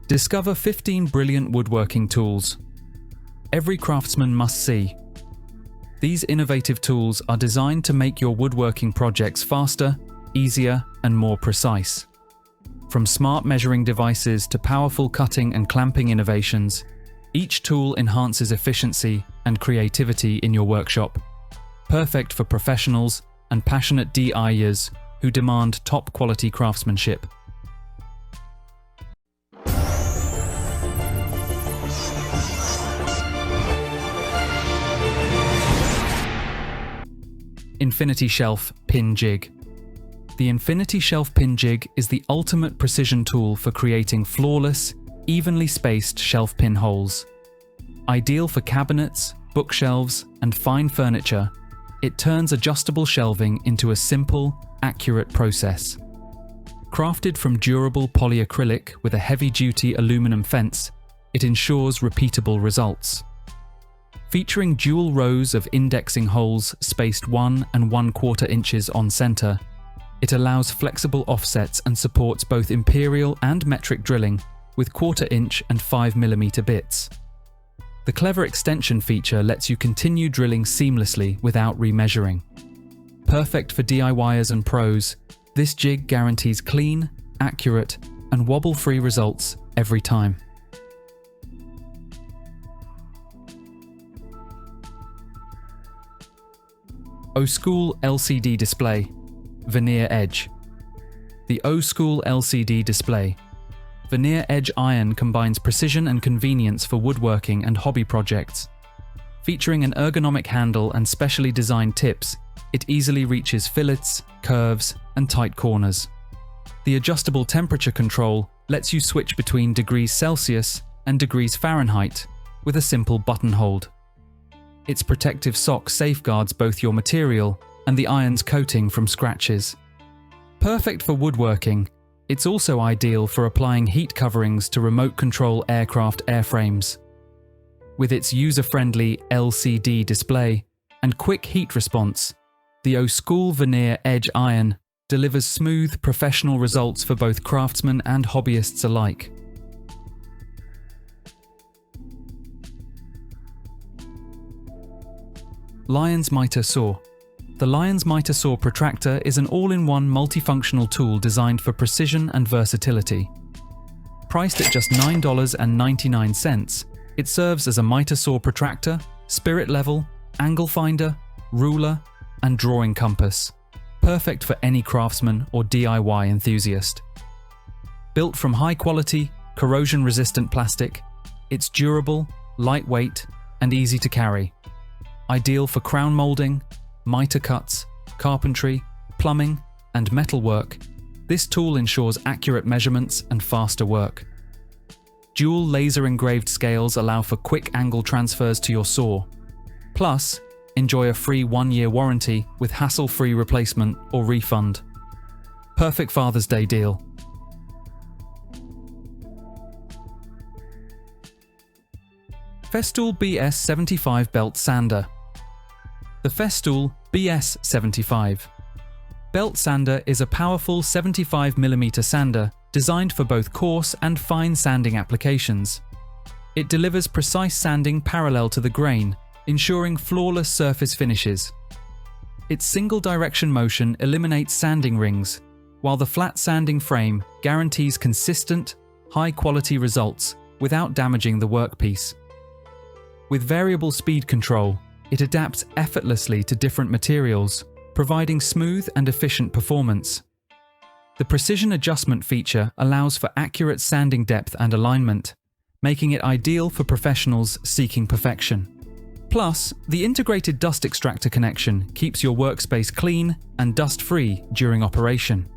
Discover 15 brilliant woodworking tools. Every craftsman must see. These innovative tools are designed to make your woodworking projects faster, easier, and more precise. From smart measuring devices to powerful cutting and clamping innovations, each tool enhances efficiency and creativity in your workshop. Perfect for professionals and passionate DIYers who demand top-quality craftsmanship. Infinity Shelf Pin Jig. The Infinity Shelf Pin Jig is the ultimate precision tool for creating flawless, evenly spaced shelf pin holes. Ideal for cabinets, bookshelves, and fine furniture, it turns adjustable shelving into a simple, accurate process. Crafted from durable polyacrylic with a heavy-duty aluminum fence, it ensures repeatable results. Featuring dual rows of indexing holes spaced 1 1/4 inches on center, it allows flexible offsets and supports both imperial and metric drilling with 1/4 inch and 5 mm bits. The clever extension feature lets you continue drilling seamlessly without remeasuring. Perfect for DIYers and pros, this jig guarantees clean, accurate, and wobble-free results every time. O-School LCD Display, Veneer Edge. The O-School LCD Display, Veneer Edge iron combines precision and convenience for woodworking and hobby projects. Featuring an ergonomic handle and specially designed tips, it easily reaches fillets, curves, and tight corners. The adjustable temperature control lets you switch between degrees Celsius and degrees Fahrenheit with a simple button hold. Its protective sock safeguards both your material and the iron's coating from scratches. Perfect for woodworking, it's also ideal for applying heat coverings to remote control aircraft airframes. With its user-friendly LCD display and quick heat response, the O-School Veneer Edge iron delivers smooth, professional results for both craftsmen and hobbyists alike. Lionz Miter Saw. The Lionz Miter Saw protractor is an all-in-one multifunctional tool designed for precision and versatility. Priced at just $9.99, it serves as a miter saw protractor, spirit level, angle finder, ruler, and drawing compass. Perfect for any craftsman or DIY enthusiast. Built from high-quality, corrosion-resistant plastic, it's durable, lightweight, and easy to carry. Ideal for crown molding, miter cuts, carpentry, plumbing, and metalwork, this tool ensures accurate measurements and faster work. Dual laser engraved scales allow for quick angle transfers to your saw. Plus, enjoy a free 1-year warranty with hassle-free replacement or refund. Perfect Father's Day deal. Festool BS75 Belt Sander. The Festool BS75 Belt Sander is a powerful 75mm sander designed for both coarse and fine sanding applications. It delivers precise sanding parallel to the grain, ensuring flawless surface finishes. Its single-direction motion eliminates sanding rings, while the flat sanding frame guarantees consistent, high-quality results without damaging the workpiece. With variable speed control, it adapts effortlessly to different materials, providing smooth and efficient performance. The precision adjustment feature allows for accurate sanding depth and alignment, making it ideal for professionals seeking perfection. Plus, the integrated dust extractor connection keeps your workspace clean and dust-free during operation.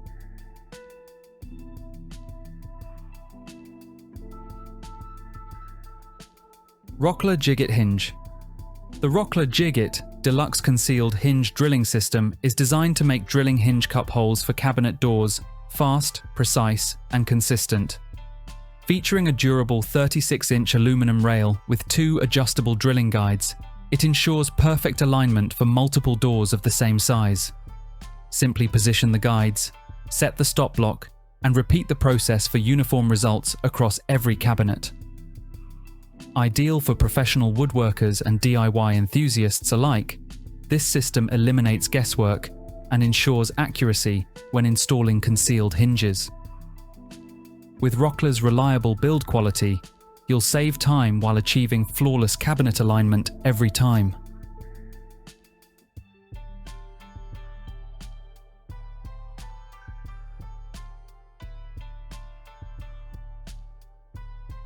Rockler Jigit Hinge. The Rockler Jigit Deluxe Concealed Hinge Drilling System is designed to make drilling hinge cup holes for cabinet doors fast, precise, and consistent. Featuring a durable 36-inch aluminum rail with 2 adjustable drilling guides, it ensures perfect alignment for multiple doors of the same size. Simply position the guides, set the stop block, and repeat the process for uniform results across every cabinet. Ideal for professional woodworkers and DIY enthusiasts alike, this system eliminates guesswork and ensures accuracy when installing concealed hinges. With Rockler's reliable build quality, you'll save time while achieving flawless cabinet alignment every time.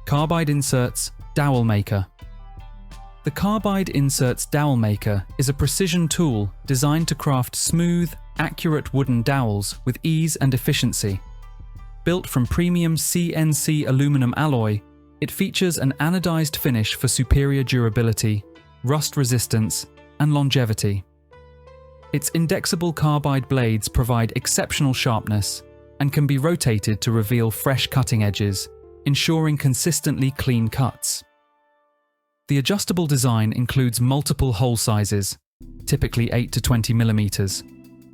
Carbide Inserts Dowel Maker. The Carbide Inserts Dowel Maker is a precision tool designed to craft smooth, accurate wooden dowels with ease and efficiency. Built from premium CNC aluminum alloy, it features an anodized finish for superior durability, rust resistance, and longevity. Its indexable carbide blades provide exceptional sharpness and can be rotated to reveal fresh cutting edges, ensuring consistently clean cuts. The adjustable design includes multiple hole sizes, typically 8 to 20 millimeters,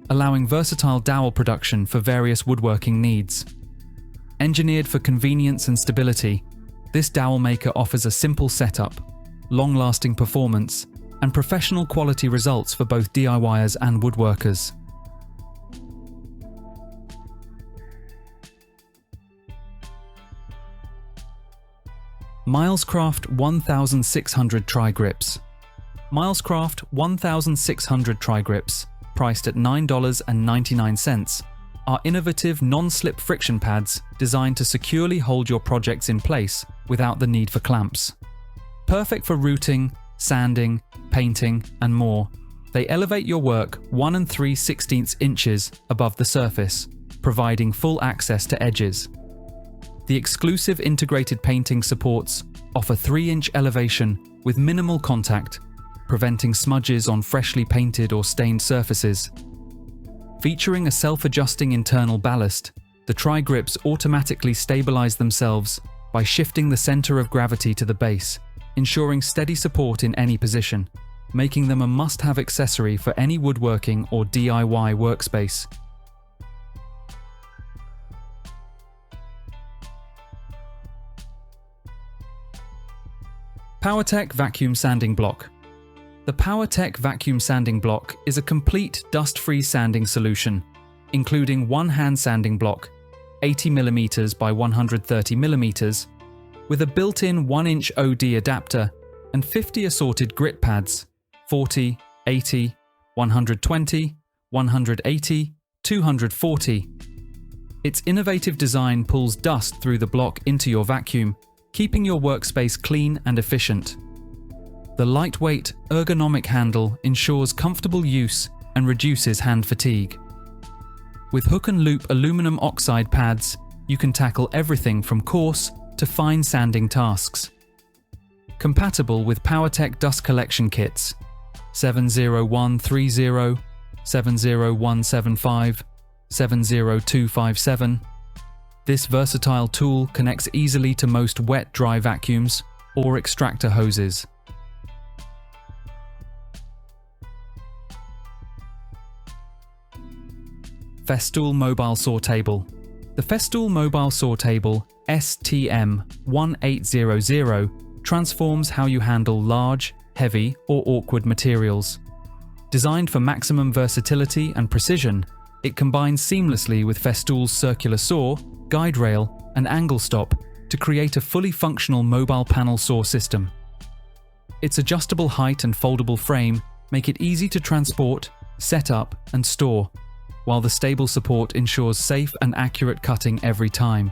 allowing versatile dowel production for various woodworking needs. Engineered for convenience and stability, this dowel maker offers a simple setup, long-lasting performance, and professional quality results for both DIYers and woodworkers. Milescraft 1600 TriGrips. Milescraft 1600 TriGrips, priced at $9.99, are innovative non-slip friction pads designed to securely hold your projects in place without the need for clamps. Perfect for routing, sanding, painting, and more, they elevate your work 1 3/16 inches above the surface, providing full access to edges. The exclusive integrated painting supports offer 3-inch elevation with minimal contact, preventing smudges on freshly painted or stained surfaces. Featuring a self-adjusting internal ballast, the TriGrips automatically stabilize themselves by shifting the center of gravity to the base, ensuring steady support in any position, making them a must-have accessory for any woodworking or DIY workspace. POWERTEC Vacuum Sanding Block. The POWERTEC Vacuum Sanding Block is a complete dust-free sanding solution, including one hand sanding block, 80 mm by 130 mm, with a built-in 1-inch OD adapter and 50 assorted grit pads, 40, 80, 120, 180, 240. Its innovative design pulls dust through the block into your vacuum, keeping your workspace clean and efficient. The lightweight, ergonomic handle ensures comfortable use and reduces hand fatigue. With hook and loop aluminum oxide pads, you can tackle everything from coarse to fine sanding tasks. Compatible with POWERTEC dust collection kits 70130, 70175, 70257. This versatile tool connects easily to most wet-dry vacuums or extractor hoses. Festool Mobile Saw Table. The Festool Mobile Saw Table STM1800 transforms how you handle large, heavy, or awkward materials. Designed for maximum versatility and precision, it combines seamlessly with Festool's circular saw, guide rail, and angle stop to create a fully functional mobile panel saw system. Its adjustable height and foldable frame make it easy to transport, set up, and store, while the stable support ensures safe and accurate cutting every time.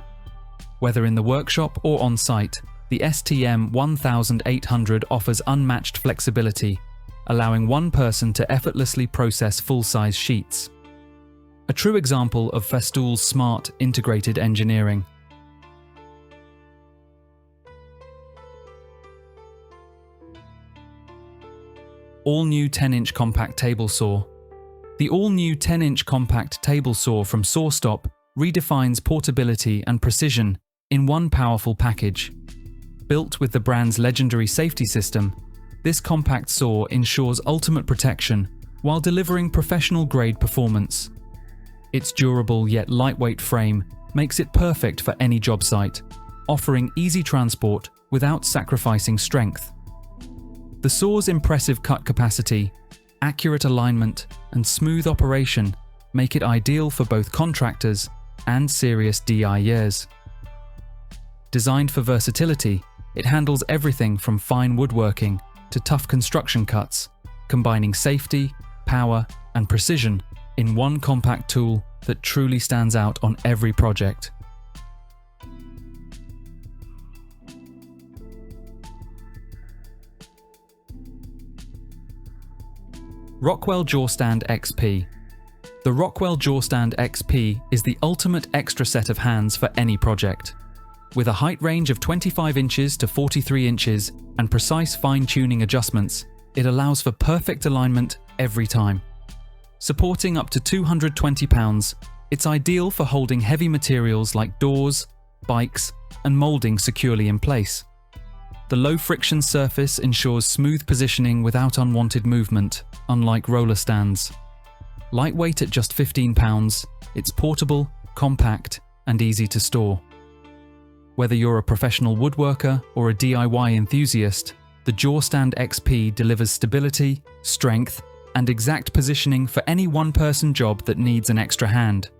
Whether in the workshop or on-site, the STM1800 offers unmatched flexibility, allowing one person to effortlessly process full-size sheets. A true example of Festool's smart, integrated engineering. All-new 10-inch compact table saw. The all-new 10-inch compact table saw from SawStop redefines portability and precision in one powerful package. Built with the brand's legendary safety system, this compact saw ensures ultimate protection while delivering professional-grade performance. Its durable yet lightweight frame makes it perfect for any job site, offering easy transport without sacrificing strength. The saw's impressive cut capacity, accurate alignment, and smooth operation make it ideal for both contractors and serious DIYers. Designed for versatility, it handles everything from fine woodworking to tough construction cuts, combining safety, power, and precision in one compact tool that truly stands out on every project. Rockwell JawStand XP. The Rockwell JawStand XP is the ultimate extra set of hands for any project. With a height range of 25 inches to 43 inches and precise fine-tuning adjustments, it allows for perfect alignment every time. Supporting up to 220 pounds, it's ideal for holding heavy materials like doors, bikes, and moulding securely in place. The low-friction surface ensures smooth positioning without unwanted movement, unlike roller stands. Lightweight at just 15 pounds, it's portable, compact, and easy to store. Whether you're a professional woodworker or a DIY enthusiast, the JawStand XP delivers stability, strength, and exact positioning for any one-person job that needs an extra hand.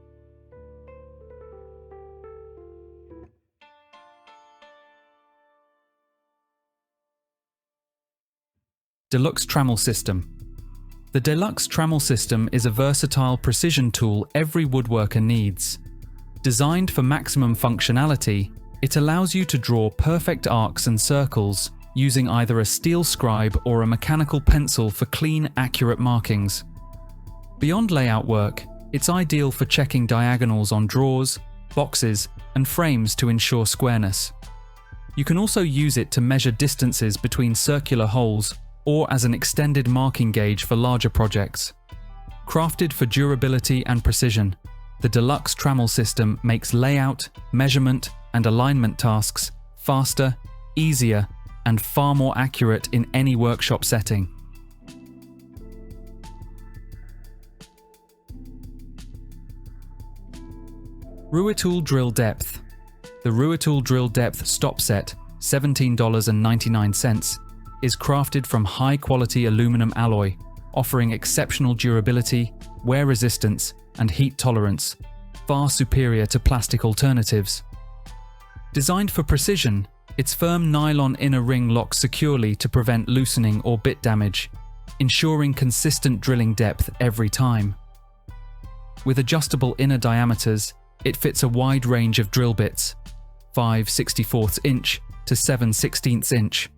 Deluxe Trammel System. The Deluxe Trammel System is a versatile precision tool every woodworker needs. Designed for maximum functionality, it allows you to draw perfect arcs and circles using either a steel scribe or a mechanical pencil for clean, accurate markings. Beyond layout work, it's ideal for checking diagonals on drawers, boxes, and frames to ensure squareness. You can also use it to measure distances between circular holes or as an extended marking gauge for larger projects. Crafted for durability and precision, the Deluxe Trammel System makes layout, measurement, and alignment tasks faster, easier, and far more accurate in any workshop setting. Ruitool Drill Depth. The Ruitool Drill Depth Stop Set, $17.99, is crafted from high-quality aluminum alloy, offering exceptional durability, wear resistance, and heat tolerance, far superior to plastic alternatives. Designed for precision, its firm nylon inner ring locks securely to prevent loosening or bit damage, ensuring consistent drilling depth every time. With adjustable inner diameters, it fits a wide range of drill bits, 5/64 inch to 7/16 inch.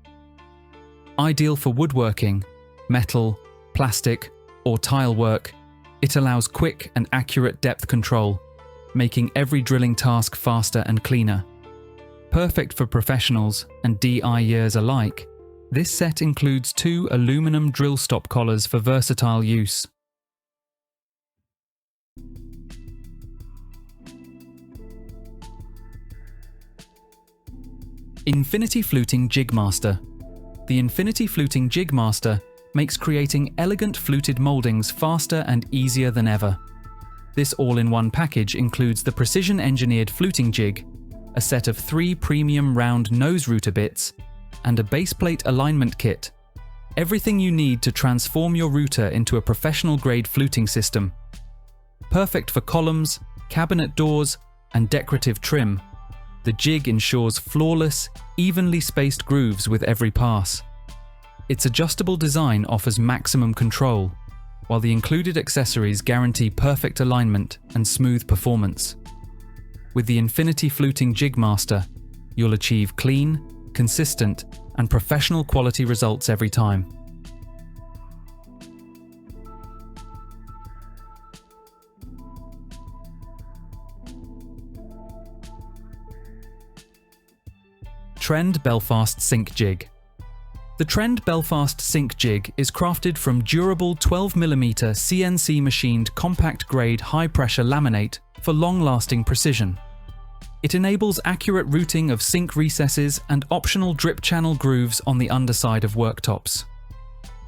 Ideal for woodworking, metal, plastic, or tile work, it allows quick and accurate depth control, making every drilling task faster and cleaner. Perfect for professionals and DIYers alike, this set includes 2 aluminum drill stop collars for versatile use. Infinity Fluting Jig Master. The Infinity Fluting Jig Master makes creating elegant fluted mouldings faster and easier than ever. This all-in-one package includes the precision-engineered fluting jig, a set of 3 premium round nose router bits, and a baseplate alignment kit. Everything you need to transform your router into a professional-grade fluting system. Perfect for columns, cabinet doors, and decorative trim, the jig ensures flawless, evenly spaced grooves with every pass. Its adjustable design offers maximum control, while the included accessories guarantee perfect alignment and smooth performance. With the Infinity Fluting Jig Master, you'll achieve clean, consistent, and professional quality results every time. Trend Belfast Sink Jig. The Trend Belfast Sink Jig is crafted from durable 12mm CNC machined compact grade high pressure laminate for long-lasting precision. It enables accurate routing of sink recesses and optional drip channel grooves on the underside of worktops.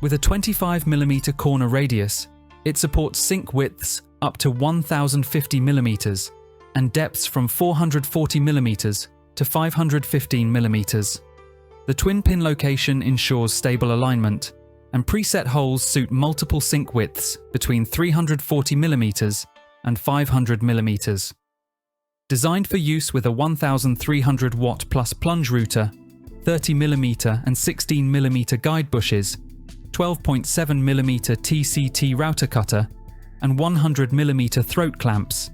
With a 25mm corner radius, it supports sink widths up to 1050mm, and depths from 440mm to 515mm. The twin pin location ensures stable alignment, and preset holes suit multiple sink widths between 340mm and 500mm. Designed for use with a 1300 watt plus plunge router, 30mm and 16mm guide bushes, 12.7mm TCT router cutter, and 100mm throat clamps,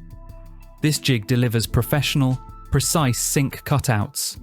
this jig delivers professional, precise sink cutouts.